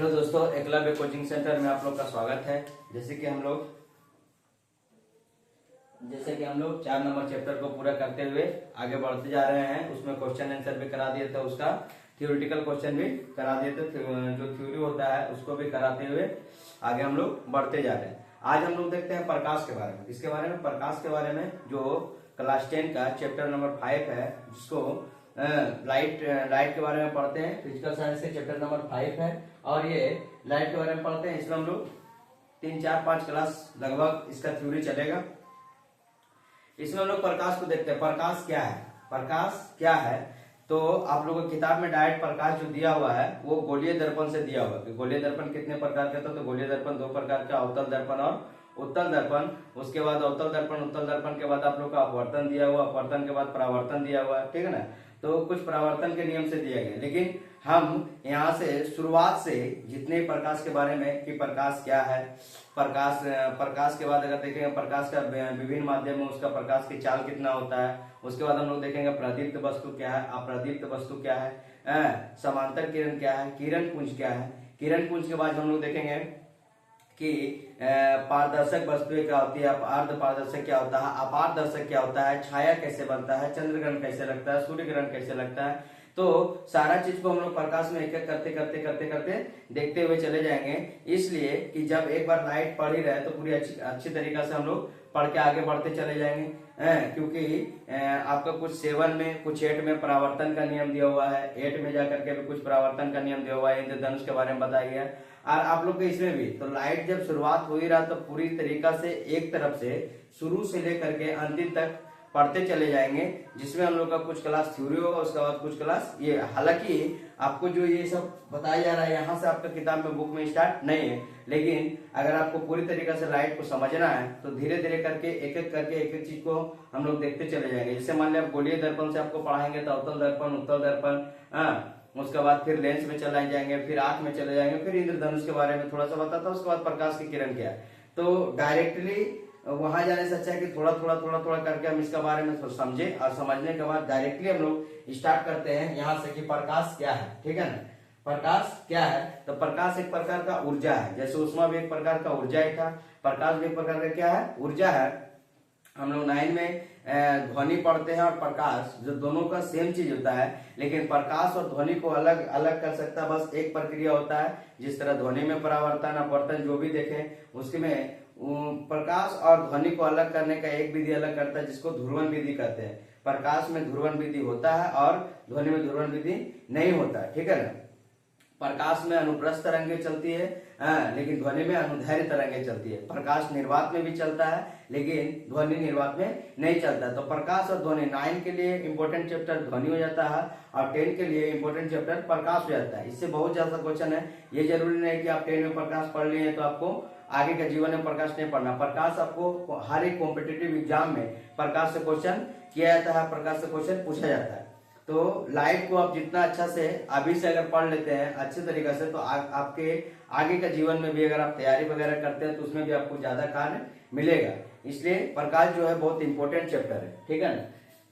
Hello दोस्तों, Eklavya coaching centre में आप लोग का स्वागत है। जैसे कि हम लोग 4 नंबर चैप्टर को पूरा करते हुए आगे बढ़ते जा रहे हैं। उसमें क्वेश्चन आंसर भी करा दिए थे, उसका थियोरिटिकल क्वेश्चन भी करा दिए थे, जो थ्योरी होता है उसको भी कराते हुए आगे हम लोग बढ़ते जा रहे हैं। आज हम लोग देखते हैं प्रकाश के बारे में। इसके बारे में, प्रकाश के बारे में जो क्लास 10 का चैप्टर नंबर 5 है, जिसको लाइट के बारे में पढ़ते हैं। फिजिकल साइंस के चैप्टर नंबर 5 है और ये लाइट के बारे में पढ़ते हैं। इसमें हम लोग 3, 4, 5 क्लास लगभग इसका थ्योरी चलेगा। इसमें हम लोग प्रकाश को देखते हैं। प्रकाश क्या है? प्रकाश क्या है तो आप लोगों की किताब में डायरेक्ट प्रकाश जो दिया हुआ है वो गोलीय दर्पण से दिया हुआ है। गोलीय दर्पण कितने प्रकार के होता है? तो गोलीय दर्पण 2 प्रकार का, अवतल दर्पण और उत्तल दर्पण। उसके बाद अवतल दर्पण के बाद आप लोग का अपवर्तन दिया हुआ, अपवर्तन के बाद परावर्तन दिया हुआ है, ठीक है ना। तो कुछ परावर्तन के नियम से दिया गया, लेकिन हम यहाँ से शुरुआत से जितने प्रकाश के बारे में कि प्रकाश क्या है, प्रकाश के बाद अगर देखेंगे प्रकाश का विभिन्न माध्यम में उसका प्रकाश की चाल कितना होता है। उसके बाद हम लोग देखेंगे प्रदीप्त वस्तु क्या है, अप्रदीप्त वस्तु क्या है, समांतर किरण क्या है, किरण पुंज क्या है। किरण पुंज के बाद हम लोग देखेंगे कि पारदर्शक वस्तुएं क्या होती है, अर्ध पारदर्शक क्या होता है, अपारदर्शक क्या होता है, छाया कैसे बनता है, चंद्रग्रहण कैसे लगता है, सूर्य ग्रहण कैसे लगता है। तो सारा चीज को हम लोग प्रकाश में एक एक करते देखते हुए चले जाएंगे। इसलिए कि जब एक बार लाइट पढ़ ही रहे तो पूरी अच्छी तरीका से हम लोग पढ़ के आगे बढ़ते चले जाएंगे। क्योंकि आपका कुछ 7 में, कुछ 8 में परावर्तन का नियम दिया हुआ है, 8 में जाकर के भी कुछ परावर्तन का नियम दिया हुआ है, इंद्रधनुष के बारे में बताया गया। और आप लोग के इसमें भी तो लाइट जब शुरुआत हो ही रहा तो पूरी तरीका से एक तरफ से शुरू से लेकर के अंतिम तक पढ़ते चले जाएंगे, जिसमें हम लोग का कुछ क्लास थ्योरी होगा, उसके बाद कुछ क्लास ये। हालांकि आपको जो ये सब बताया जा रहा है यहाँ से आपका किताब में, बुक में स्टार्ट नहीं है, लेकिन अगर आपको पूरी तरीके से लाइट को समझना है तो धीरे धीरे करके एक एक चीज को हम लोग देखते चले जाएंगे। जैसे मान लिया गोलीय दर्पण से आपको पढ़ाएंगे तो अवतल दर्पण, उत्तल दर्पण, उसके बाद फिर लेंस में चले जाएंगे, फिर आंख में चले जाएंगे, फिर इंद्रधनुष के बारे में थोड़ा सा बताता है, उसके बाद प्रकाश की किरण क्या है। तो डायरेक्टली वहां जाने से अच्छा है कि थोड़ा थोड़ा करके हम इसके बारे में समझे, और समझने के बाद डायरेक्टली हम लोग स्टार्ट करते हैं यहाँ से कि प्रकाश क्या है, ठीक है ना। प्रकाश क्या है तो प्रकाश एक प्रकार का ऊर्जा है। जैसे उष्मा भी एक प्रकार का ऊर्जा ही था, प्रकाश भी एक प्रकार का क्या है? ऊर्जा है। हम लोग 9 में ध्वनि पढ़ते हैं और प्रकाश, जो दोनों का सेम चीज होता है, लेकिन प्रकाश और ध्वनि को अलग अलग कर सकता है बस एक प्रक्रिया होता है। जिस तरह ध्वनि में परावर्तन, अपवर्तन जो भी देखें उसमें प्रकाश और ध्वनि को अलग करने का एक विधि अलग करता है, जिसको ध्रुवन विधि कहते हैं। प्रकाश में ध्रुवन विधि होता है और ध्वनि में ध्रुवन विधि नहीं होता है, ठीक है ना। प्रकाश में अनुप्रस्थ तरंगे चलती है, लेकिन ध्वनि में अनुदैर्घ्य तरंगे चलती है। प्रकाश निर्वात में भी चलता है लेकिन ध्वनि निर्वात में नहीं चलता है। तो प्रकाश और ध्वनि 9 के लिए इंपॉर्टेंट चैप्टर ध्वनि हो जाता है और 10 के लिए इंपॉर्टेंट चैप्टर प्रकाश हो जाता है। इससे बहुत ज्यादा क्वेश्चन है। ये जरूरी नहीं कि आप 10 में प्रकाश पढ़ लिए तो आपको आगे के जीवन में प्रकाश नहीं पढ़ना। प्रकाश आपको हर एक कॉम्पिटिटिव एग्जाम में प्रकाश से क्वेश्चन किया जाता है, प्रकाश से क्वेश्चन पूछा जाता है। तो लाइट को आप जितना अच्छा से अभी से अगर पढ़ लेते हैं अच्छे तरीके से, तो आपके आगे का जीवन में भी अगर आप तैयारी वगैरह करते हैं तो उसमें भी आपको ज्यादा कार्य मिलेगा। इसलिए प्रकाश जो है बहुत इंपॉर्टेंट चैप्टर है, ठीक है ना,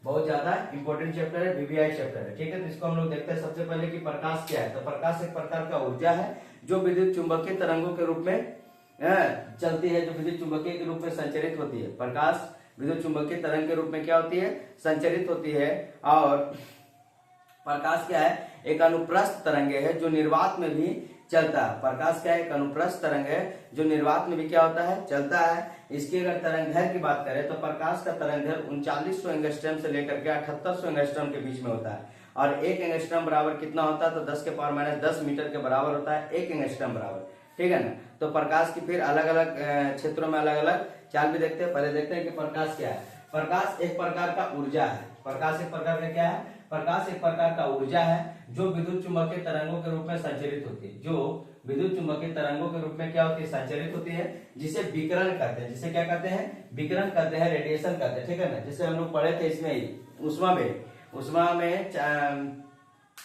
बहुत ज्यादा इंपॉर्टेंट चैप्टर है, वीवीआई चैप्टर है, ठीक है। तो इसको हम लोग देखते हैं। सबसे पहले कि प्रकाश क्या है। तो प्रकाश एक प्रकार का ऊर्जा है जो विद्युत चुंबकीय तरंगों के रूप में चलती है, जो विद्युत चुंबकीय के रूप में संचरित होती है। प्रकाश विद्युत चुंबकीय तरंग के रूप में क्या होती है? संचरित होती है। और प्रकाश क्या है? एक अनुप्रस्थ तरंग है जो निर्वात में भी चलता है। प्रकाश क्या है? एक अनुप्रस्थ तरंग है जो निर्वात में भी क्या होता है? चलता है। इसकी अगर तरंगदैर्घ्य की बात करें तो प्रकाश का तरंगदैर्घ्य 3900 एंगस्ट्रॉम से लेकर के 7800 एंगस्ट्रॉम के बीच में होता है। और 1 एंगस्ट्रॉम बराबर कितना होता है? तो 10⁻⁻10 मीटर के बराबर होता है 1 एंगस्ट्रॉम बराबर, ठीक है ना। तो प्रकाश की फिर अलग अलग क्षेत्रों में अलग अलग चाल भी देखते हैं। पहले देखते हैं कि प्रकाश क्या है। प्रकाश एक प्रकार का ऊर्जा है। प्रकाश एक प्रकार का क्या है? प्रकाश एक प्रकार का ऊर्जा है जो विद्युत चुंबकीय तरंगों के रूप में संचरित होती है। जो विद्युत चुंबकीय तरंगों के रूप में क्या होती है? संचरित होती है, जिसे विकिरण कहते हैं। जिसे क्या कहते हैं? विकिरण कहते हैं, रेडिएशन कहते हैं, ठीक है ना। जैसे हम लोग पढ़े थे इसमें ही उष्मा में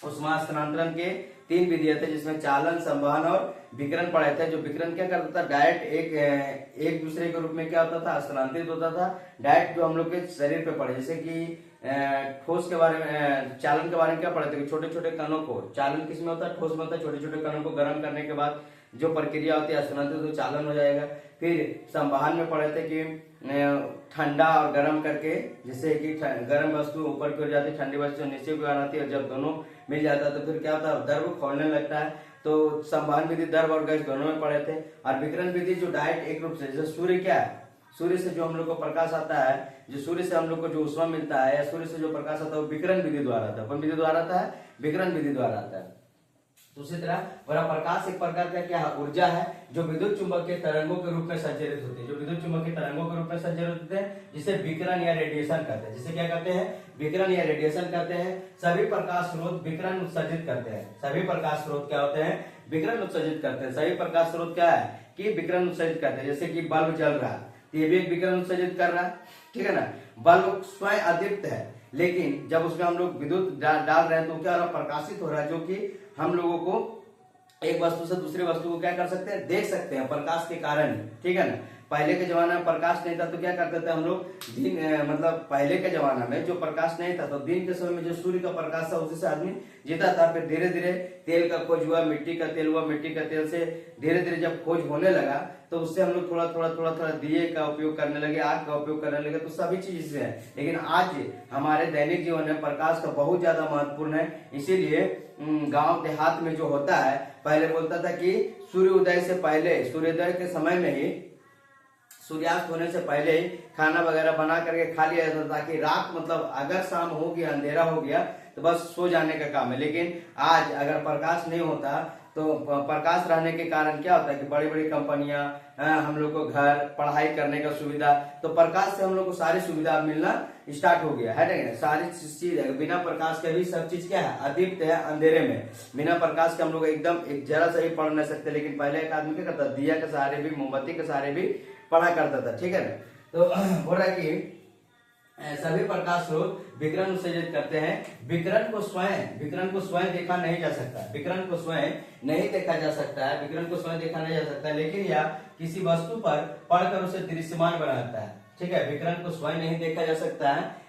उष्मा स्थानांतरण के 3 विधियां थे, जिसमें चालन, संवहन और विकिरण पढ़े थे। जो विकिरण क्या करता था? डायरेक्ट एक दूसरे के रूप में क्या होता था? स्थानांतरित होता था। डायरेक्ट जो हम लोग के शरीर पे पड़े, जैसे कि ठोस के बारे में, चालन के बारे में क्या पढ़े थे कि छोटे छोटे कणों को, चालन किसमें होता है, ठोस में होता है, छोटे छोटे कणों को गर्म करने के बाद जो प्रक्रिया होती है स्थानांतरित तो चालन हो जाएगा। फिर संवहन में पढ़े थे कि ठंडा और गर्म करके, जैसे कि गर्म वस्तु ऊपर की ओर जाती है, ठंडी वस्तु नीचे की ओर आती है, और जब दोनों मिल जाता है तो फिर क्या होता है, द्रव खोलने लगता है। तो संवहन विधि द्रव और गैस दोनों में पढ़े थे। और विकिरण विधि जो डायरेक्ट एक रूप से, जैसे सूर्य क्या है, सूर्य से जो हम लोग को प्रकाश आता है, जो सूर्य से हम लोग को जो ऊष्मा मिलता है या सूर्य से जो प्रकाश आता है वो विकिरण विधि द्वारा आता है। कौन विधि द्वारा आता है, विकिरण विधि द्वारा आता है। दूसरी तरह बड़ा प्रकाश एक प्रकार का क्या है, ऊर्जा है जो विद्युत चुंबकीय तरंगों के रूप में संचरित होती है, जो विद्युत चुंबकीय तरंगों के रूप में संचरित होते हैं, जिसे विकिरण या रेडिएशन कहते हैं। जिसे क्या कहते हैं, विकिरण या रेडिएशन कहते हैं। सभी प्रकाश स्रोत विकिरण उत्सर्जित करते हैं। सभी प्रकाश स्रोत क्या होते हैं, विकिरण उत्सर्जित करते हैं। सभी प्रकाश स्रोत क्या है कि विकिरण उत्सर्जित करते हैं। जैसे कि बल्ब जल रहा है, ये भी एक विकिरण उत्सर्जित कर रहा है, ठीक है ना। बल्ब स्वयं अदीप्त है, लेकिन जब उसमें हम लोग विद्युत डाल रहे हैं तो क्या हो रहा है, प्रकाशित हो रहा है, जो कि हम लोगों को एक वस्तु से दूसरी वस्तु को क्या कर सकते हैं, देख सकते हैं प्रकाश के कारण, ठीक है ना। पहले के जमाने में प्रकाश नहीं था तो क्या करते थे हम लोग, दिन मतलब पहले के जमाना में जो प्रकाश नहीं था तो दिन के समय में जो सूर्य का प्रकाश था उसी से आदमी जीता था। फिर धीरे धीरे तेल का खोज हुआ, मिट्टी का तेल हुआ, मिट्टी का तेल से धीरे धीरे जब खोज होने लगा तो उससे हम लोग थोड़ा दिए का उपयोग करने लगे, आग का उपयोग करने लगे, तो सभी चीज से है। लेकिन आज हमारे दैनिक जीवन में प्रकाश का बहुत ज्यादा महत्वपूर्ण है। इसीलिए गांव देहात में जो होता है, पहले बोलता था कि सूर्योदय से पहले, सूर्योदय के समय में ही, सूर्यास्त होने से पहले ही खाना वगैरह बना करके खा लिया जाता था, ताकि रात मतलब अगर शाम हो गया, अंधेरा हो गया तो बस सो जाने का काम है। लेकिन आज अगर प्रकाश नहीं होता तो प्रकाश रहने के कारण क्या होता है कि बड़ी बड़ी कंपनियां, हम लोग को घर पढ़ाई करने का सुविधा, तो प्रकाश से हम लोग को सारी सुविधा मिलना स्टार्ट हो गया है ना। सारी चीज बिना प्रकाश के भी सब चीज क्या है, अदीप्त है, अंधेरे में। बिना प्रकाश के हम लोग एकदम एक जरा सा ही पढ़ नहीं सकते। लेकिन पहले एक आदमी क्या करता, दिया के सहारे भी, मोमबत्ती के सहारे भी पढ़ा करता था, ठीक है ना। तो बोल रहा है कि सभी प्रकाश स्रोत विकिरण उत्सर्जित करते हैं। विकिरण को स्वयं देखा नहीं जा सकता, विकिरण को स्वयं नहीं देखा जा सकता है, विकिरण को स्वयं देखा नहीं जा सकता है, लेकिन यह किसी वस्तु पर पढ़कर उसे दृश्यमान बनाता है, ठीक है। विकिरण को स्वयं नहीं देखा जा सकता है,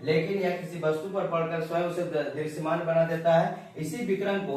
लेकिन यह किसी वस्तु पर पढ़कर स्वयं उसे दृश्यमान बना देता है। इसी विकिरण को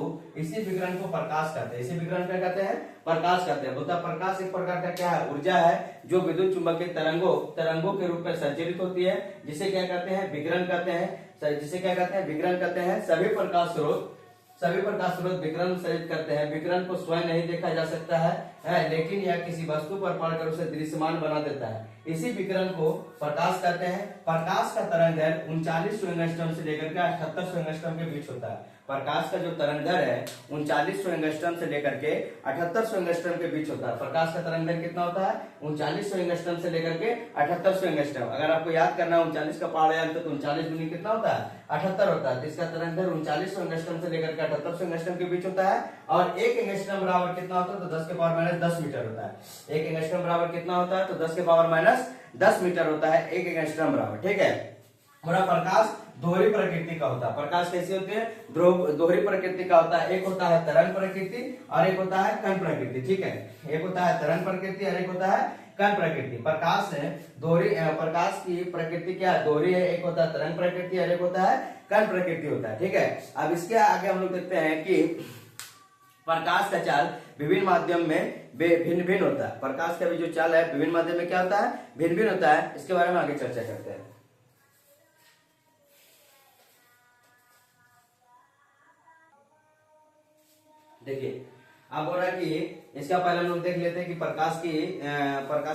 प्रकाश कहते हैं। इसी विकिरण क्या कहते हैं, प्रकाश कहते हैं। बोलता प्रकाश एक प्रकार का क्या है, ऊर्जा है जो विद्युत चुंबकीय तरंगों के रूप में संचरित होती है, जिसे क्या कहते हैं, विकिरण कहते हैं। जिसे क्या कहते हैं, विकिरण कहते हैं। सभी प्रकाश स्रोत विकिरण उत्सर्जित करते हैं। विकिरण को स्वयं नहीं देखा जा सकता है, लेकिन यह किसी वस्तु पर पढ़कर उसे दृश्यमान बना देता है। इसी विकिरण को प्रकाश कहते हैं। प्रकाश का तरंगदैर्घ्य 39 एंगस्ट्रॉम से लेकर के 78 एंगस्ट्रॉम के बीच होता है। प्रकाश का जो तरंगदैर्घ्य है 39 एंगस्ट्रॉम से लेकर के 78 एंगस्ट्रॉम के बीच होता है। प्रकाश का तरंगदैर्घ्य कितना होता है, 39 एंगस्ट्रॉम से लेकर के 78 एंगस्ट्रॉम। अगर आपको याद करना है 39 का पहाड़ याद तो 39 दूनी कितना होता है, 78 होता है। तो इसका तरंगदैर्घ्य 39 एंगस्ट्रॉम से लेकर के 78 एंगस्ट्रॉम के बीच होता है। और 1 एंगस्ट्रॉम बराबर कितना होता है, तो 10 के पावर माइनस 10 मीटर होता है। 1 एंगस्ट्रॉम बराबर कितना होता है, तो 10 के पावर माइनस 10 मीटर होता है 1 एंगस्ट्रॉम बराबर, ठीक है। पूरा प्रकाश दोहरी प्रकृति का होता है। प्रकाश कैसी होती है, दोहरी प्रकृति का होता है। एक होता है तरंग प्रकृति और एक होता है कण प्रकृति, ठीक है। एक होता है तरंग प्रकृति और एक होता है कण प्रकृति। प्रकाश की प्रकृति क्या है, दोहरी है। एक होता है तरंग प्रकृति और एक होता है कण प्रकृति होता है, ठीक है। अब इसके आगे हम लोग देखते हैं कि प्रकाश का चाल विभिन्न माध्यम में भिन्न भिन्न होता है। प्रकाश का भी जो चाल है विभिन्न माध्यम में क्या होता है, भिन्न भिन्न होता है। इसके बारे में आगे चर्चा करते हैं। देखिए अब हो रहा है कि इसका पहले हम लोग देख लेते हैं कि प्रकाश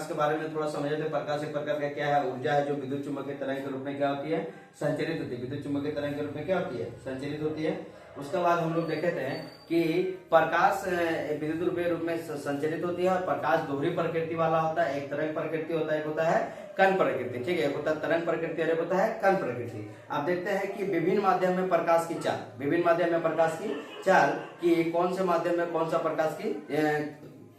के बारे में थोड़ा समझ लेते हैं। प्रकाश एक प्रकार का क्या है, ऊर्जा है जो विद्युत चुंबकीय तरंग के रूप में क्या होती है, संचरित होती है। विद्युत चुंबकीय तरंग के रूप में क्या होती है, संचरित होती है। उसके बाद हम लोग देखे थे कि प्रकाश विद्युत रूप में संचरित होती है और प्रकाश दोहरी प्रकृति वाला होता है। एक तरंग प्रकृति होता है, एक होता है कण प्रकृति, ठीक है। एक होता है तरंग प्रकृति और एक होता है कण प्रकृति। आप देखते हैं कि विभिन्न माध्यम में प्रकाश की चाल, विभिन्न माध्यम में प्रकाश की चाल कि कौन से माध्यम में कौन सा प्रकाश की,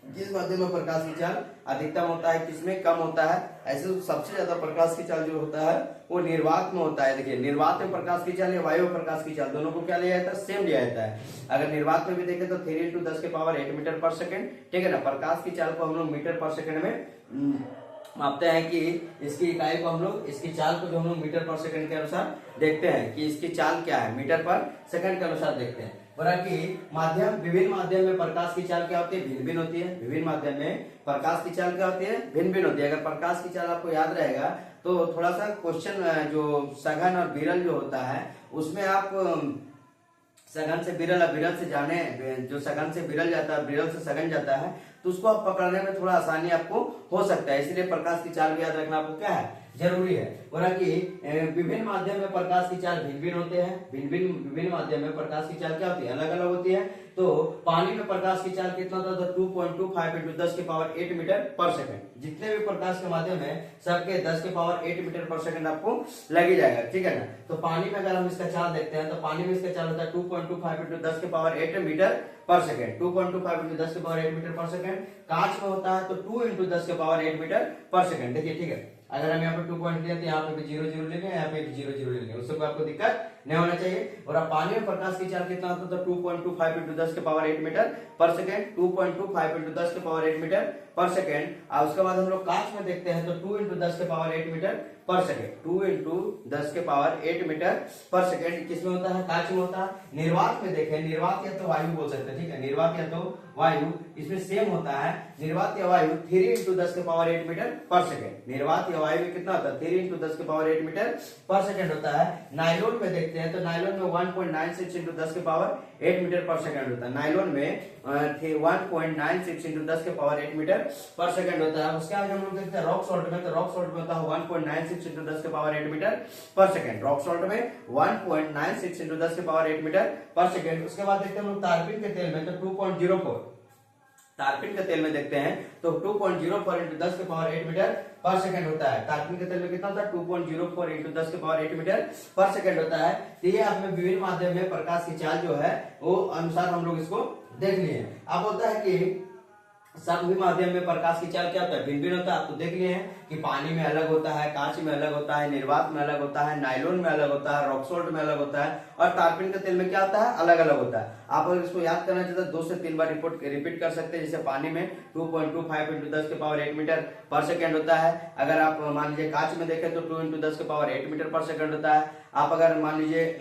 जिस माध्यम में प्रकाश की चाल अधिकतम होता है, किसमें कम होता है। ऐसे सबसे ज्यादा प्रकाश की चाल जो होता है वो निर्वात में होता है। देखिए निर्वात में प्रकाश की चाल या वायु प्रकाश की चाल, दोनों को क्या लिया जाता है, सेम लिया जाता है। अगर निर्वात में भी देखें तो 3 × 10 के पावर 8 मीटर पर सेकेंड, ठीक है ना। प्रकाश की चाल को हम लोग मीटर पर सेकेंड में मापते हैं कि इसकी इकाई को हम लोग, इसकी चाल को जो हम लोग मीटर पर सेकंड के अनुसार देखते हैं कि इसकी चाल क्या है, मीटर पर सेकंड के अनुसार देखते हैं। बोला कि माध्यम, विभिन्न माध्यम में प्रकाश की चाल क्या होती है, भिन्न भिन्न होती है। विभिन्न माध्यम में प्रकाश की चाल क्या होती है, भिन्न भिन्न होती है। अगर प्रकाश की चाल आपको याद रहेगा तो थोड़ा सा क्वेश्चन जो सघन और विरल जो होता है उसमें आप सघन से विरल और विरल से जाने, जो सघन से विरल जाता है, विरल से सघन जाता है, तो उसको आप पकड़ने में थोड़ा आसानी आपको हो सकता है। इसलिए प्रकाश की चाल भी याद रखना आपको क्या है, जरूरी है। बोला कि विभिन्न माध्यम में प्रकाश की चाल भिन्न भिन्न होते हैं। विभिन्न माध्यम में प्रकाश की चाल क्या होती है, अलग अलग होती है। तो पानी में प्रकाश की चाल कितना होता है, 2.25 × 10⁸ मीटर पर सेकंड। जितने भी प्रकाश के माध्यम है सबके 10⁸ मीटर पर सेकंड आपको लग ही जाएगा, ठीक है ना। तो पानी में अगर हम इसका चाल देखते हैं तो पानी में इसका चाल होता है 2.25 × 10⁸ मीटर पर सेकंड, 2.25 × 10⁸ मीटर पर सेकंड। कांच में होता है तो 2 × 10⁸ मीटर पर सेकंड। देखिए, ठीक है, अगर हम यहाँ पे 2 पॉइंट लिया तो यहाँ पे भी 0 0 लेंगे, यहाँ पे भी 0 0 लेंगे, उससे कोई आपको दिक्कत नहीं होना चाहिए। और अब पानी में प्रकाश की चाल कितना होता है, 2.25 × 10⁸ मीटर पर सेकंड, 2.25 × 10⁸ मीटर पर सेकंड। और उसके बाद हम लोग कांच में देखते हैं तो 2 × 10⁸ मीटर पर सेकंड, 2 × 10⁸ मीटर पर सेकंड किसमें होता है, कांच में होता है। निर्वात में देखें, निर्वात या तो वायु बोल सकते हैं, ठीक है, निर्वात या तो वायु, इसमें सेम होता है। निर्वात या वायु 3 × 10⁸ मीटर पर सेकंड। निर्वात या वायु में कितना होता है, 3 × 10⁸ मीटर पर सेकंड होता है। नायलॉन में देखते हैं तो नायलॉन में 1.96 × 10⁸ मीटर पर सेकंड होता है। नायलॉन में 1.96 × 10⁸ मीटर पर सेकंड होता है। उसके आगे हम लोग देखते हैं रॉक सॉल्ट में, तो रॉक सॉल्ट में होता है 1.96 × 10⁸ मीटर पर सेकंड। रॉक सॉल्ट में 1.96 × 10⁸ मीटर पर सेकंड। उसके बाद देखते हैं हम लोग तारपीन के तेल में तो 2.04, तारपीन के तेल में देखते हैं तो 2.04 × 10⁸ मीटर पर सेकंड होता है। तारपीन के तेल में कितना होता है, 2.04 × 10⁸ मीटर पर सेकंड होता है। तो ये आपने विभिन्न माध्यम में प्रकाश की चाल जो है वो अनुसार हम लोग इसको देख लिए। अब होता है कि सभी माध्यम में प्रकाश की चाल क्या होता है, भिन्न भिन्न होता है। आप तो देख लिए हैं कि पानी में अलग होता है, कांच में अलग होता है, निर्वात में अलग होता है, नायलॉन में अलग होता है, रॉक सॉल्ट में अलग होता है, और तारपीन के तेल में क्या होता है, अलग अलग होता है। आप अगर इसको याद करना चाहते हैं 2 से 3 बार रिपीट कर सकते हैं। जैसे पानी में 2.25 × 10⁸ मीटर पर सेकंड होता है। अगर आप मान लीजिए कांच में देखें तो 2 × 10⁸ मीटर पर सेकंड होता है। आप अगर मान लीजिए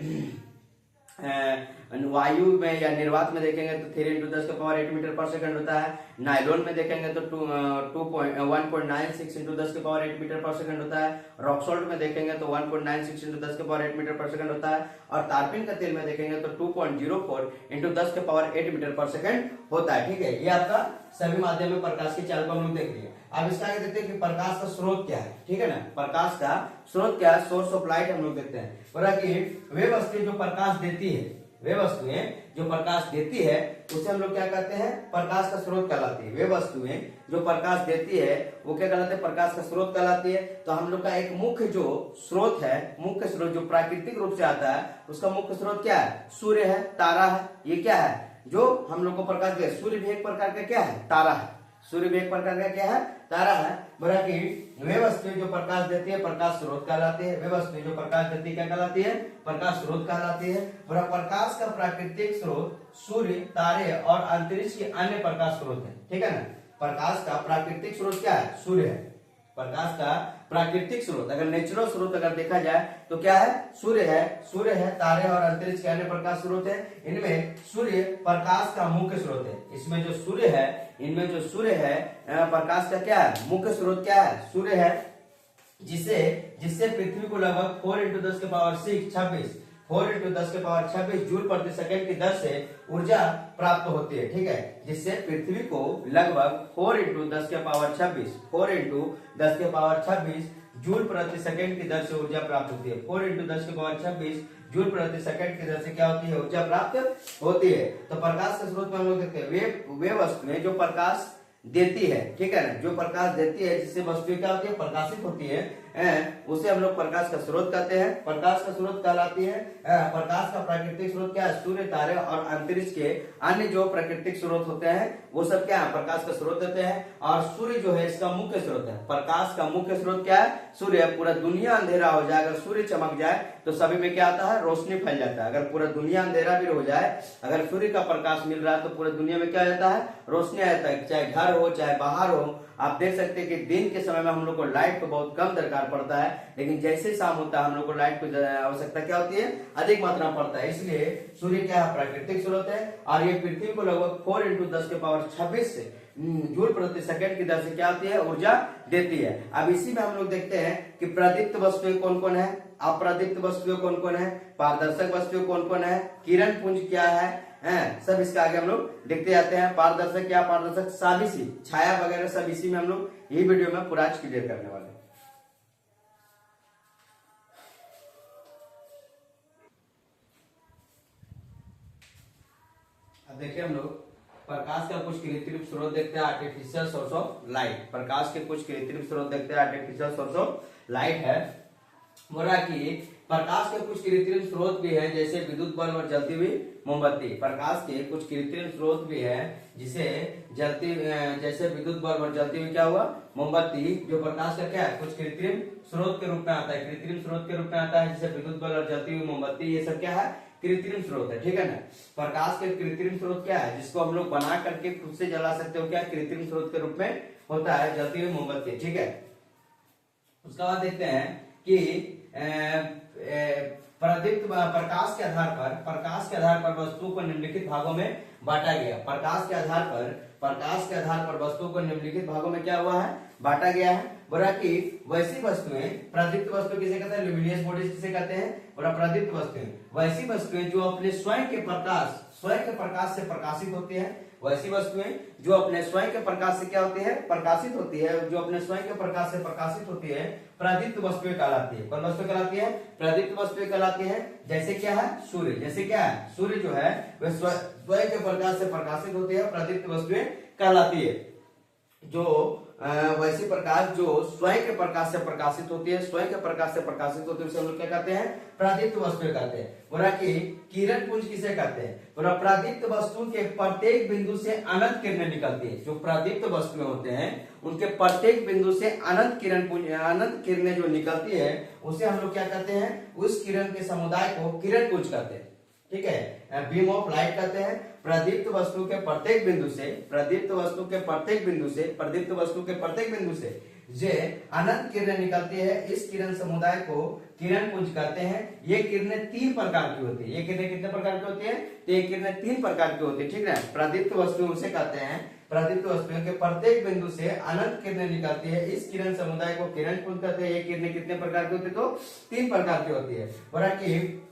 वायु में या निर्वात में देखेंगे तो 3 × 10⁸ मीटर पर सेकंड होता है। नायलॉन में देखेंगे तो 1.96 × 10⁸ मीटर पर सेकंड होता है। रॉक सॉल्ट में देखेंगे तो 1.96 × 10⁸ मीटर पर सेकंड होता है। और तारपीन का तेल में देखेंगे तो 2.04 × 10⁸ मीटर पर सेकंड होता है, ठीक है। ये आपका सभी माध्यम में प्रकाश की चाल को हम लोग देख लिए। अब इसका आगे देखते हैं कि प्रकाश का स्रोत क्या है, ठीक है ना। प्रकाश का स्रोत क्या है, सोर्स ऑफ लाइट हम लोग देखते हैं। बोला कि वे वस्तुएं जो प्रकाश देती है, वे वस्तुएं जो प्रकाश देती है उसे हम लोग क्या कहते हैं, प्रकाश का स्रोत कहलाती है। वे वस्तुएं जो प्रकाश देती है वो क्या कहलाते हैं, प्रकाश का स्रोत कहलाती है। तो हम लोग का एक मुख्य जो स्रोत है, मुख्य स्रोत जो प्राकृतिक रूप से आता है, उसका मुख्य स्रोत क्या है, सूर्य है, तारा है। ये क्या है जो हम लोग को प्रकाश दे, सूर्य भी एक प्रकार का क्या है, तारा है। सूर्य भी एक प्रकार का क्या है, तारा है। बोला कि वे वस्तुएं जो प्रकाश देती है प्रकाश स्रोत कहलाती है। वे वस्तुएं जो प्रकाश देती है क्या कहलाती है, प्रकाश स्रोत कहलाती है। बोला प्रकाश का प्राकृतिक स्रोत सूर्य, तारे और अंतरिक्ष के अन्य प्रकाश स्रोत है, ठीक है ना। प्रकाश का प्राकृतिक स्रोत क्या है, सूर्य है। प्रकाश का प्राकृतिक स्रोत अगर नेचुरल स्रोत अगर देखा जाए तो क्या है, सूर्य है। सूर्य है, तारे और अंतरिक्ष के अन्य प्रकाश स्रोत है। इनमें सूर्य प्रकाश का मुख्य स्रोत है। इसमें जो सूर्य है, इनमें जो सूर्य है प्रकाश का क्या है, मुख्य स्रोत क्या है, सूर्य है। जिससे पृथ्वी को लगभग 4 × 10⁻⁶ 4 × 10⁻⁶ जूल प्रति सेकंड की दर से ऊर्जा प्राप्त होती है, ठीक है। जिससे पृथ्वी को लगभग 4 × 10⁻⁶ जूल प्रति सेकंड की दर से ऊर्जा प्राप्त होती है। 4 × 10⁻⁶ जूल प्रति सेकंड की दर से क्या होती है, ऊर्जा प्राप्त होती है। तो प्रकाश के स्रोत में हम लोग देखते हैं वे वस्तुएं जो प्रकाश देती है, ठीक है ना, जो प्रकाश देती है, जिससे वस्तुएं क्या होती है, प्रकाशित होती है, उसे हम लोग प्रकाश का स्रोत कहते हैं। प्रकाश का स्रोत कहलाती है। प्रकाश का प्राकृतिक स्रोत क्या है, सूर्य, तारे और अंतरिक्ष के अन्य जो प्राकृतिक स्रोत होते हैं वो सब क्या है, प्रकाश का स्रोत देते हैं। और सूर्य जो है इसका मुख्य स्रोत है। प्रकाश का मुख्य स्रोत क्या है, सूर्य। पूरा दुनिया अंधेरा हो जाए, अगर सूर्य चमक जाए तो सभी में क्या आता है, रोशनी फैल जाता है। अगर पूरा दुनिया अंधेरा भी हो जाए, अगर सूर्य का प्रकाश मिल रहा है तो पूरा दुनिया में क्या आ जाता है, रोशनी आ जाता है। चाहे घर हो, चाहे बाहर हो, आप देख सकते हैं कि दिन के समय में हम लोग को लाइट को बहुत कम दरकार पड़ता है, लेकिन जैसे शाम होता है हम लोग को लाइट की आवश्यकता क्या होती है, अधिक मात्रा में पड़ता है। इसलिए सूर्य क्या है, प्राकृतिक स्रोत है और ये पृथ्वी को लगभग 4 × 10⁻26 जूल प्रति सेकंड की दर से क्या होती है, ऊर्जा देती है। अब इसी में हम लोग देखते हैं कि प्रदीप्त वस्तुएं कौन कौन है, अप्रदीप्त वस्तुएं कौन कौन है, पारदर्शक वस्तुएं कौन कौन है, किरण पुंज क्या है, सब इसका आगे हम लोग देखते जाते हैं। पारदर्शक क्या, पारदर्शक साबिसी, छाया वगैरह सब इसी में हम लोग यही वीडियो में पूरा क्लियर करने वाले हैं। अब देखिए हम लोग प्रकाश का कुछ कृत्रिम स्रोत देखते हैं, आर्टिफिशियल सोर्स ऑफ लाइट। प्रकाश के कुछ कृत्रिम स्रोत देखते हैं, आर्टिफिशियल सोर्स ऑफ लाइट है। बोला कि प्रकाश के कुछ कृत्रिम स्रोत भी है, जैसे विद्युत बल्ब और जलती हुई मोमबत्ती। प्रकाश के कुछ कृत्रिम स्रोत भी है जिसे जलती, जैसे विद्युत बल्ब और जलती हुई क्या हुआ, मोमबत्ती, जो प्रकाश का क्या है, कुछ कृत्रिम स्रोत के रूप में आता है, कृत्रिम स्रोत के रूप में आता है, जैसे विद्युत बल्ब और जलती हुई मोमबत्ती, ये सब क्या है, कृत्रिम स्रोत है। ठीक है ना। प्रकाश के कृत्रिम स्रोत क्या है, जिसको हम लोग बना करके खुद से जला सकते हो, क्या कृत्रिम स्रोत के रूप में होता है, जलती हुई मोमबत्ती। ठीक है। उसके बाद देखते हैं कि प्रदीप्त प्रकाश के आधार पर वस्तु को निम्नलिखित भागों में बांटा गया। प्रकाश के आधार पर वस्तु को निम्नलिखित भागों में क्या हुआ है, बांटा गया है। बोला कि वैसी वस्तुएं, प्रदीप्त वस्तु किसे कहते हैं, ल्यूमिनियस बॉडीज किसे कहते हैं, बोला प्रदीप्त वस्तुएं वैसी वस्तुएं जो अपने स्वयं के प्रकाश से प्रकाशित होती है। वैसी वस्तुएं जो अपने स्वयं के प्रकाश से क्या होती है, प्रकाशित होती है, जो अपने स्वयं के प्रकाश से प्रकाशित होती है, प्रदीप्त वस्तुएं कहलाती है। कौन वस्तु कहलाती है, प्रदीप्त वस्तुएं कहलाती है। जैसे क्या है, सूर्य, जैसे क्या है, सूर्य जो है वह स्वयं के प्रकाश से प्रकाशित होती है, प्रदीप्त वस्तुएं कहलाती है। जो वैसी प्रकाश जो स्वयं के प्रकाश से प्रकाशित होती है, स्वयं के प्रकाश से प्रकाशित होती है, उसे हम लोग क्या कहते हैं, प्रदीप्त वस्तुएं कहते हैं। बोला कि किरण पुंज किसे कहते हैं, बोला प्रदीप्त वस्तु के प्रत्येक बिंदु से अनंत किरणें निकलती है। जो प्रदीप्त वस्तुएं होते हैं उनके प्रत्येक बिंदु से अनंत किरणें जो निकलती है, उसे हम लोग क्या कहते हैं, उस किरण के समुदाय को किरण पुंज कहते हैं। ठीक है, बीम ऑफ लाइट कहते हैं। प्रदीप्त वस्तु के प्रत्येक बिंदु से जे अनंत किरणें निकलती है, इस किरण समुदाय को किरण पुंज कहते हैं। ये किरणें 3 प्रकार की होती है। ये किरणें कितने प्रकार की होती है, तो ये किरणें 3 प्रकार की होती है। ठीक है, प्रदीप्त वस्तु उसे कहते हैं, प्रदीप्त वस्तुओं के प्रत्येक बिंदु से अनंत किरणें निकलती है, इस किरण समुदाय को किरण पुंज कहते हैं। ये किरणें कितने प्रकार की होती है, तो 3 प्रकार की होती है। बोला कि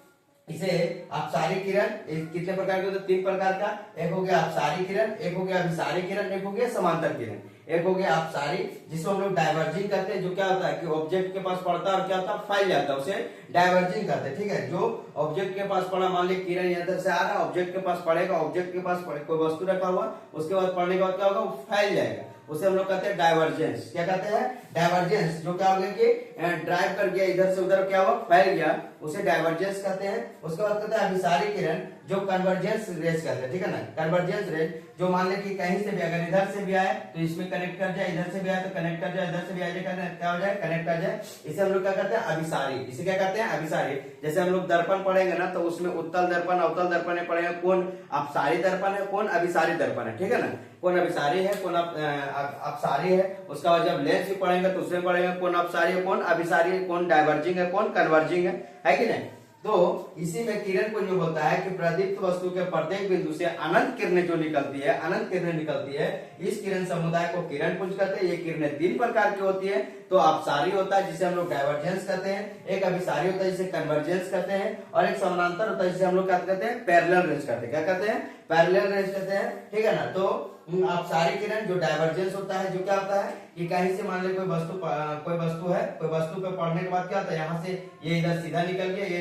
इसे अपसारी किरण कितने प्रकार के होते हैं, 3 प्रकार का। एक हो गया अपसारी किरण, एक हो गया अभिसारी किरण, एक हो गया समांतर किरण। एक हो गया अपसारी, जिसको हम लोग डाइवर्जिंग कहते हैं, जो क्या होता है कि ऑब्जेक्ट के पास पड़ता है और क्या होता है, फैल जाता है, उसे डाइवर्जिंग कहते हैं। ठीक है, जो ऑब्जेक्ट के पास पड़ा, मान ली किरण इधर से आ रहा है, ऑब्जेक्ट के पास पड़ेगा, ऑब्जेक्ट के पास कोई वस्तु रखा हुआ, उसके बाद पड़ने के बाद क्या होगा, वो फैल जाएगा, उसे हम लोग कहते हैं डाइवर्जेंस। क्या कहते हैं, डाइवर्जेंस। जो क्या हो गया कि ड्राइव कर गया इधर से उधर, क्या हुआ, फैल गया, उसे डाइवर्जेंस कहते हैं। उसके बाद कहते हैं अभिसारी किरण, जो कन्वर्जेंस रेज कहते हैं। ठीक है ना, कन्वर्जेंस रेज, जो मान ले कि कहीं से भी, अगर इधर से भी आए तो इसमें कनेक्ट कर जाए, इधर से भी आए तो कनेक्ट कर जाए, इधर से भी आए क्या हो जाए, कनेक्ट कर जाए, इसे हम लोग क्या कहते हैं, अभिसारी। इसे क्या कहते हैं, अभिसारी। जैसे हम लोग दर्पण पढ़ेंगे ना, तो उसमें उत्तल दर्पण अवतल दर्पण पढ़ेंगे, कौन अपसारी दर्पण है, कौन अभिसारी दर्पण है। ठीक है ना, कौन अभिसारी है, कौन अपसारी है। उसका बाद जब लेंस भी पढ़ेंगे तो उसमें पढ़ेंगे कौन अपसारी है, कौन अभिसारी है, कौन डाइवर्जिंग है, कौन कन्वर्जिंग है कि नहीं। तो इसी में किरण पुंज होता है कि प्रदीप्त वस्तु के प्रत्येक बिंदु से अनंत किरणें जो निकलती है, अनंत किरणें निकलती है, इस किरण समुदाय को किरण पुंज कहते हैं। ये किरणें 3 प्रकार की होती है। तो अपसारी होता है जिसे हम लोग डाइवर्जेंस कहते हैं, एक अभिसारी होता है जिसे कन्वर्जेंस कहते हैं, और एक समानांतर होता है जिसे हम लोग क्या कहते हैं, पैरेलल रेज कहते हैं। क्या कहते हैं, पैरेलल रेज कहते हैं। ठीक है ना। तो अपसारी किरण जो डाइवर्जेंस होता है, जो क्या होता है कि कहीं से मान लो कोई वस्तु है, कोई वस्तु पे पड़ने के बाद क्या होता है, यहाँ से ये इधर सीधा निकल गया, ये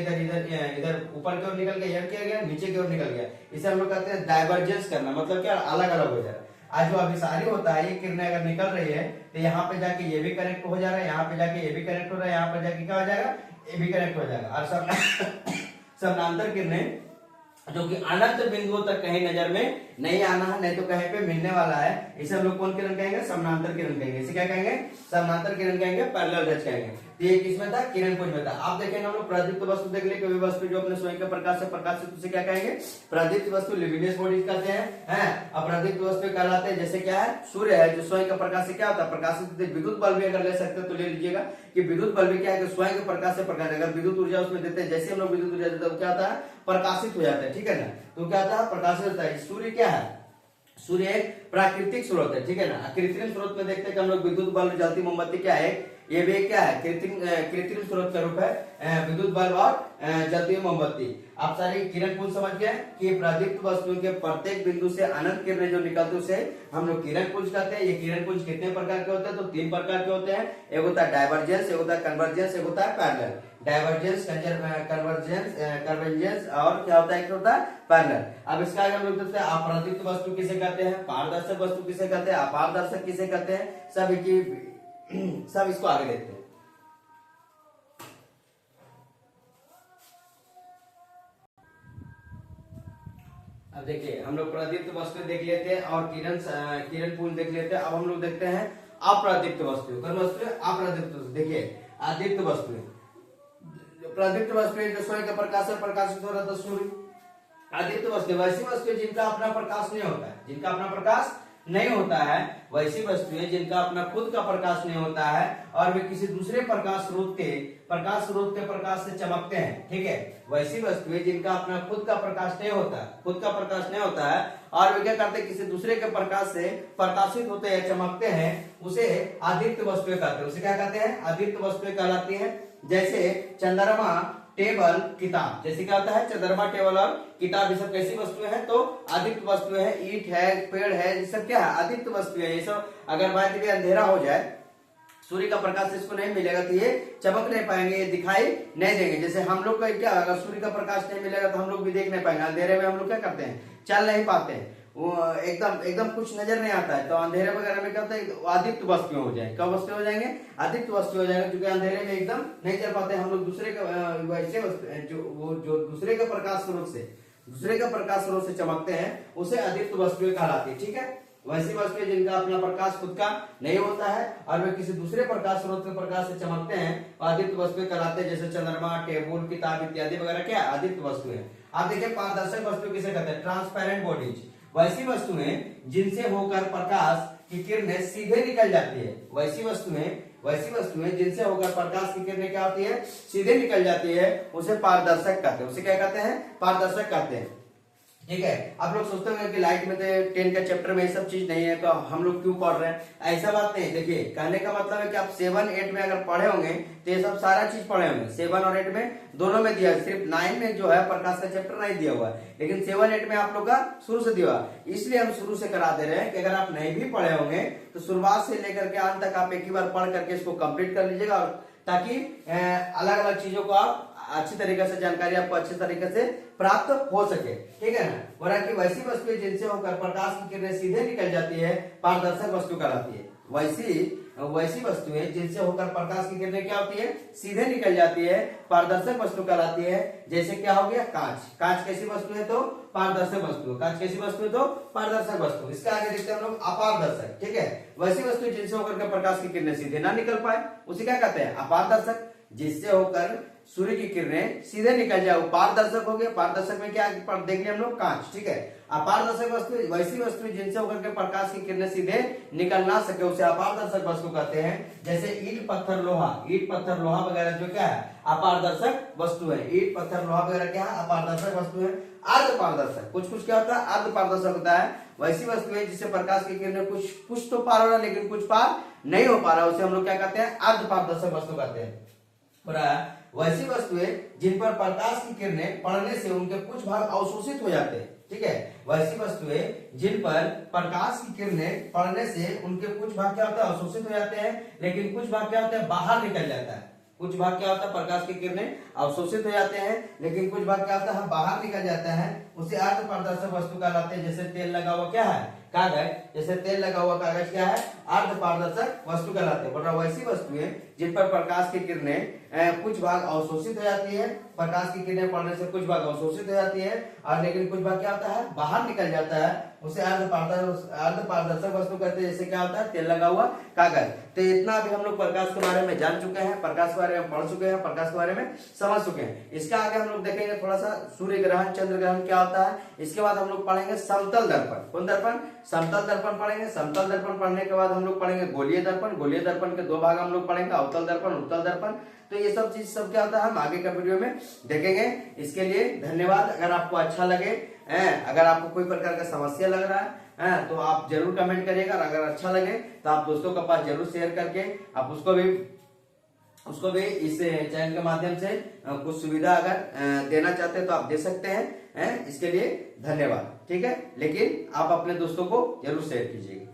इधर ऊपर की ओर निकल गया, ये क्या गया, नीचे की ओर निकल गया, इसे हम लोग कहते हैं डाइवर्जेंस करना, मतलब क्या, अलग अलग हो जाए। आज जो अभिसारी होता है, ये किरणें अगर निकल रही है तो यहाँ पे जाके ये भी कनेक्ट हो जा रहा है, यहाँ पे जाके ये भी कनेक्ट हो रहा है, यहाँ पे जाके क्या हो जाएगा, ये भी कनेक्ट हो जाएगा। और समानांतर किरणें जो कि अनंत बिंदुओं तक कहीं नजर में नहीं आना है, नहीं तो कहीं पे मिलने वाला है, इसे हम लोग कौन किरण कहेंगे, समानांतर किरण कहेंगे। इसे क्या कहेंगे, समानांतर किरण कहेंगे, पैरेलल रेज कहेंगे। तो ये किसमें था, किरण पुंज में था। आप देखेंगे हम लोग प्रदीप्त वस्तु देख ले, कोई वस्तु जो अपने स्वयं के प्रकाश से प्रकाशित, उसे क्या कहेंगे, प्रदीप्त वस्तु, लिमिनियस बॉडीज कहते हैं। अप्रदीप्त वस्तु कहलाते हैं, जैसे क्या है, सूर्य है, जो स्वयं के प्रकाश से क्या होता है, प्रकाशित। विद्युत बल्ब भी अगर ले सकते हैं तो ले लीजिएगा कि विद्युत बल्ब भी क्या है, स्वयं के प्रकाश से प्रकाश, अगर विद्युत ऊर्जा उसमें देते हैं, जैसे हम लोग विद्युत ऊर्जा देते हैं क्या होता है, प्रकाशित हो जाता है, ठीक है ना। तो क्या होता है, प्रकाशित होता है। सूर्य क्या है, सूर्य एक प्राकृतिक स्रोत है, ठीक है ना। कृत्रिम स्रोत में देखते हैं कि हम लोग विद्युत बल्ब, जलती मोमबत्ती क्या है, ये भी क्या है, कृत्रिम स्रोत का रूप है, विद्युत बल्ब और जलती मोमबत्ती। आप सारी किरण पुंज समझ गए कि प्रदीप्त वस्तुओं के प्रत्येक बिंदु से अनंत किरणें जो निकलती है उसे हम लोग किरण पुंज कहते हैं। ये किरण पुंज कितने प्रकार के होते हैं, तो 3 प्रकार के होते हैं। एक होता है डाइवर्जेंस, एक होता है कन्वर्जेंस, एक होता है पैरेलल। डाइवर्जेंस, कन्वर्जेंस और क्या होता है, एक होता है पैरेलल। अब इसका आगे हम लोग देखते हैं अप्रदीप्त वस्तु किसे कहते हैं, पारदर्शक वस्तु किसे कहते हैं, अपारदर्शक किसे कहते हैं, सब इसको आगे देखते हैं। अब देखिए हम लोग प्रदीप्त वस्तु देख लेते हैं और किरण पुंज देख लेते हैं। अब हम लोग देखते हैं अप्रदीप्त वस्तु, अप्रदीप्त वस्तु। देखिए अदीप्त वस्तु, प्रदीप्त वस्तु जो स्वयं के प्रकाश से प्रकाशित हो रहा था, सूर्य। अदीप्त वस्तु वैसी वस्तु जिनका अपना प्रकाश नहीं होता है, जिनका अपना प्रकाश नहीं होता है, वैसी वस्तुएं जिनका अपना खुद का प्रकाश नहीं होता है और वे किसी दूसरे प्रकाश स्रोत के प्रकाश से चमकते हैं, ठीक है। वैसी वस्तुएं जिनका अपना खुद का प्रकाश नहीं होता है और वे क्या करते हैं, किसी दूसरे के प्रकाश से प्रकाशित होते हैं, चमकते हैं, उसे अदीप्त वस्तुएं कहते हैं। उसे क्या कहते हैं, अदीप्त वस्तुएं कहलाती है। जैसे चंद्रमा, टेबल, किताब। जैसे क्या होता है, चंद्रमा, टेबल और किताब, ये सब कैसी वस्तुएं हैं, तो अदीप्त वस्तुएं हैं। ईंट है, पेड़ है, ये सब क्या है, अदीप्त वस्तुएं हैं। ये सब अगर मान लीजिए अंधेरा हो जाए, सूर्य का प्रकाश इसको नहीं मिलेगा तो ये चमक नहीं पाएंगे, ये दिखाई नहीं देंगे। जैसे हम लोग का क्या, अगर सूर्य का प्रकाश नहीं मिलेगा तो हम लोग भी देख नहीं पाएंगे। अंधेरे में हम लोग क्या करते हैं, चल नहीं पाते हैं, वो एकदम कुछ नजर नहीं आता है। तो अंधेरे वगैरह में क्या होता है, अदीप्त वस्तुएं हो जाएंगे। कब वस्तु हो जाएंगे, अदीप्त वस्तु हो जाएंगे, क्योंकि अंधेरे में एकदम नहीं चल पाते हम लोग। दूसरे का वैसे जो दूसरे का प्रकाश स्रोत से चमकते हैं, उसे अदीप्त वस्तुएं कहलाती है, ठीक है। वैसी वस्तुएं जिनका अपना प्रकाश खुद का नहीं होता है और वे किसी दूसरे प्रकाश स्रोत के प्रकाश से चमकते हैं, अदीप्त वस्तुएं कहलाते हैं। जैसे चंद्रमा, टेबल, किताब इत्यादि वगैरह क्या अदीप्त वस्तुएं। आप देखिए पारदर्शक वस्तु किसे कहते हैं, ट्रांसपेरेंट बॉडीज। वैसी वस्तुएं जिनसे होकर प्रकाश की किरणें सीधे निकल जाती है। वैसी वस्तुएं जिनसे होकर प्रकाश की किरणें क्या होती है, सीधे निकल जाती है, उसे पारदर्शक कहते हैं। उसे क्या कहते हैं, पारदर्शक कहते हैं, ठीक है। आप लोग सोचते होंगे कि लाइट में तो 10 का चैप्टर में ये सब चीज नहीं है, तो हम लोग क्यों पढ़ रहे हैं, ऐसा बात नहीं। देखिए कहने का मतलब है कि आप 7, 8 में अगर पढ़े होंगे तो ये सब सारा चीज पढ़े होंगे। 7 और 8 में दोनों में दिया, सिर्फ 9 में जो है प्रकाश का चैप्टर नहीं दिया हुआ है, लेकिन 7, 8 में आप लोग का शुरू से दिया हुआ। इसलिए हम शुरू से करा दे रहे हैं कि अगर आप नहीं भी पढ़े होंगे तो शुरुआत से लेकर के अंत तक आप एक ही बार पढ़ करके इसको कंप्लीट कर लीजिएगा, ताकि अलग अलग चीजों को आप अच्छी तरीके से जानकारी आपको अच्छे तरीके से प्राप्त हो सके, ठीक है ना। वरना कि वैसी वस्तुएं जिनसे होकर प्रकाश की किरणें सीधे निकल जाती है, पारदर्शक वस्तु कहलाती है। वैसी वस्तुएं जिनसे होकर प्रकाश की किरणें क्या होती है, सीधे निकल जाती है, पारदर्शक वस्तु कहलाती है। जैसे क्या हो गया, कांच कैसी वस्तु है, तो पारदर्शक वस्तु। कांच कैसी वस्तु है, तो पारदर्शक वस्तु। इसके आगे देखते हैं हम लोग अपारदर्शक, ठीक है। वैसी वस्तु जिनसे होकर के प्रकाश की किरणें सीधे ना निकल पाए, उसे क्या कहते हैं, अपारदर्शक। जिससे होकर सूर्य की किरणें सीधे निकल जाए, वो पारदर्शक हो गया। पारदर्शक में क्या देख लिया हम लोग, कांच, ठीक है। अपारदर्शक वस्तु वैसी वस्तु जिनसे होकर के प्रकाश की किरणें सीधे निकल ना सके, उसे अपारदर्शक वस्तु कहते हैं। जैसे ईंट, पत्थर, लोहा वगैरह जो क्या है, अपारदर्शक वस्तु है। ईंट, पत्थर, लोहा वगैरह क्या है, अपारदर्शक वस्तु है। अर्ध पारदर्शक, कुछ क्या होता है, अर्ध पारदर्शक होता है। वैसी वस्तुएं जिससे प्रकाश की किरणें कुछ तो पार हो रहा है, लेकिन कुछ पार नहीं हो पा रहा, उसे हम लोग क्या कहते हैं, अर्ध पारदर्शक वस्तु कहते हैं। वैसी वस्तुएं जिन पर प्रकाश की किरणें पड़ने से उनके कुछ भाग अवशोषित हो जाते हैं, ठीक है। वैसी वस्तुएं जिन पर प्रकाश की किरणें पड़ने से उनके कुछ भाग क्या होता है, अवशोषित हो जाते हैं, लेकिन कुछ भाग क्या होता है, बाहर निकल जाता है। कुछ भाग क्या होता है, प्रकाश की किरणें अवशोषित हो जाते हैं, लेकिन कुछ भाग क्या होता है, बाहर निकल जाता है, उसे अर्ध पारदर्शक वस्तु कहलाते हैं। जैसे तेल लगा हुआ क्या है, कागज, जैसे तेल लगा हुआ कागज क्या है, अर्ध पारदर्शक वस्तु कहलाते हैं। मतलब वैसी वस्तुएं जिन पर प्रकाश की किरणें कुछ भाग अवशोषित हो जाती है, प्रकाश की किरणें पड़ने से कुछ भाग अवशोषित हो जाती है और लेकिन कुछ भाग क्या होता है, बाहर निकल जाता है, उसे अर्ध पारदर्शक वस्तु कहते हैं। जैसे क्या होता है, तेल लगा हुआ कागज। तो इतना भी हम लोग प्रकाश के बारे में जान चुके हैं, प्रकाश के बारे में पढ़ चुके हैं, प्रकाश के बारे में समझ चुके हैं। इसका आगे हम लोग देखेंगे थोड़ा सा सूर्य ग्रहण, चंद्र ग्रहण क्या होता है। इसके बाद हम लोग पढ़ेंगे समतल दर्पण। कौन दर्पण, समतल दर्पण पढ़ेंगे। समतल दर्पण पढ़ने के बाद हम लोग पढ़ेंगे गोलीय दर्पण। गोलीय दर्पण के दो भाग हम लोग पढ़ेंगे, अवतल दर्पण, उत्तल दर्पण। तो ये सब चीज सब क्या होता है हम आगे का वीडियो में देखेंगे। इसके लिए धन्यवाद। अगर आपको अच्छा लगे, अगर आपको कोई प्रकार का समस्या लग रहा है तो आप जरूर कमेंट करिएगा। अगर अच्छा लगे तो आप दोस्तों के पास जरूर शेयर करके आप उसको भी इस चैनल के माध्यम से कुछ सुविधा अगर देना चाहते हैं तो आप दे सकते हैं। इसके लिए धन्यवाद। ठीक है, लेकिन आप अपने दोस्तों को जरूर शेयर कीजिएगा।